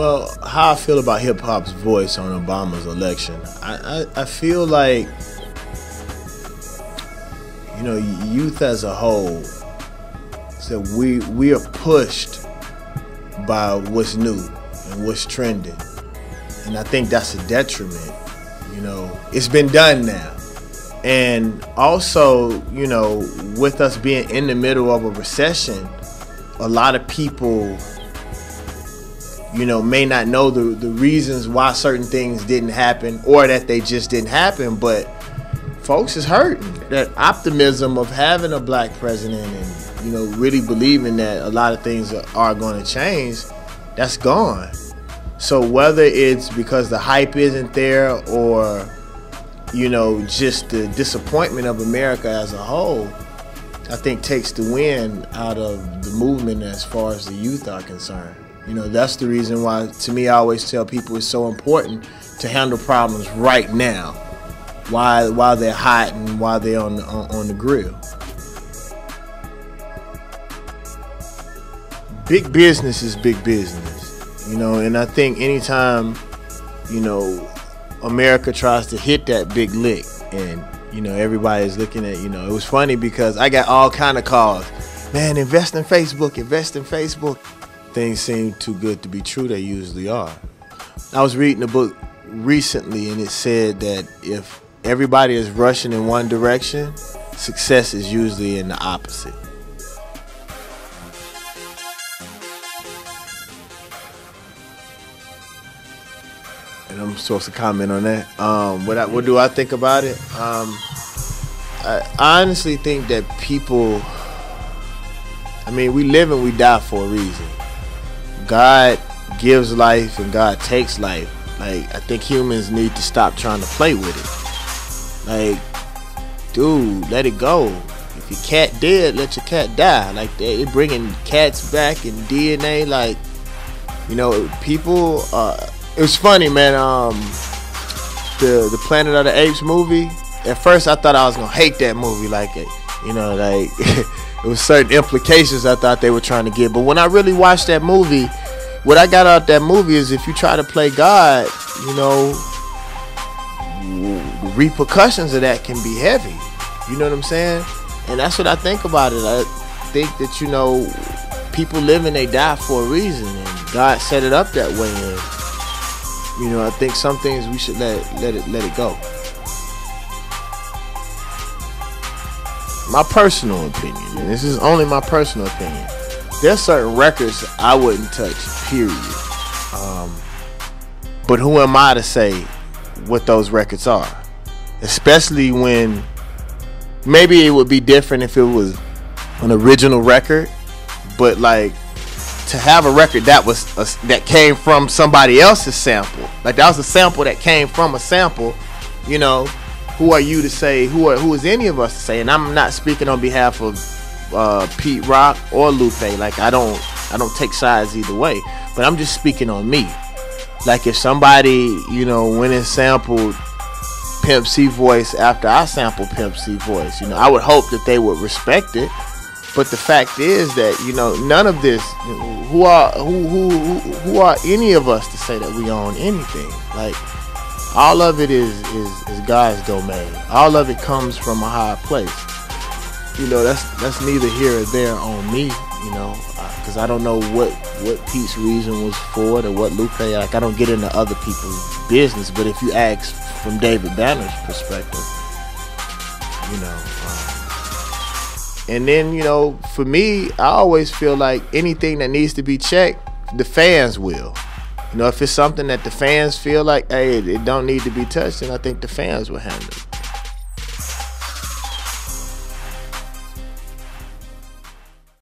Well, how I feel about hip hop's voice on Obama's election, I feel like, you know, youth as a whole, so we are pushed by what's new and what's trending, and I think that's a detriment. You know, it's been done now, and also, you know, with us being in the middle of a recession, a lot of people, you know, may not know the reasons why certain things didn't happen or that they just didn't happen, but folks is hurting. That optimism of having a black president and, you know, really believing that a lot of things are going to change, that's gone. So whether it's because the hype isn't there or, you know, just the disappointment of America as a whole, I think takes the wind out of the movement as far as the youth are concerned. You know, that's the reason why, to me, I always tell people it's so important to handle problems right now, while they're hot and while they're on the grill. Big business is big business, you know, and I think anytime, you know, America tries to hit that big lick and, you know, everybody's looking at, you know, it was funny because I got all kind of calls. Man, invest in Facebook, invest in Facebook. Things seem too good to be true, they usually are. I was reading a book recently and it said that if everybody is rushing in one direction, success is usually in the opposite. And I'm supposed to comment on that. What do I think about it? I honestly think that people, I mean, we live and we die for a reason. God gives life and God takes life. Like, I think humans need to stop trying to play with it. Like, dude, let it go. If your cat dead, let your cat die. Like, they bringing cats back in DNA. Like, you know, people. It was funny, man. The Planet of the Apes movie. At first, I thought I was gonna hate that movie. Like, you know, like it was certain implications I thought they were trying to get. But when I really watched that movie, what I got out that movie is if you try to play God, you know, the repercussions of that can be heavy. You know what I'm saying? And that's what I think about it. I think that, you know, people live and they die for a reason, and God set it up that way. And, you know, I think some things we should let it go. My personal opinion, and this is only my personal opinion, there's certain records I wouldn't touch, period. But who am I to say what those records are? Especially when maybe it would be different if it was an original record, but like to have a record that was that came from somebody else's sample, like that was a sample that came from a sample, you know, who are you to say, who is any of us to say? And I'm not speaking on behalf of Pete Rock or Lupe. Like, I don't take sides either way, but I'm just speaking on me. Like, if somebody, you know, went and sampled Pimp C voice after I sampled Pimp C voice, you know, I would hope that they would respect it. But the fact is that, you know, none of this, who are any of us to say that we own anything? Like, all of it is God's domain. All of it comes from a higher place. You know, that's neither here or there on me, you know, because I don't know what Pete's reason was for it or what Lupe, like, I don't get into other people's business. But if you ask from David Banner's perspective, you know, and then, you know, for me, I always feel like anything that needs to be checked, the fans will. You know, if it's something that the fans feel like, hey, it don't need to be touched, then I think the fans will handle it.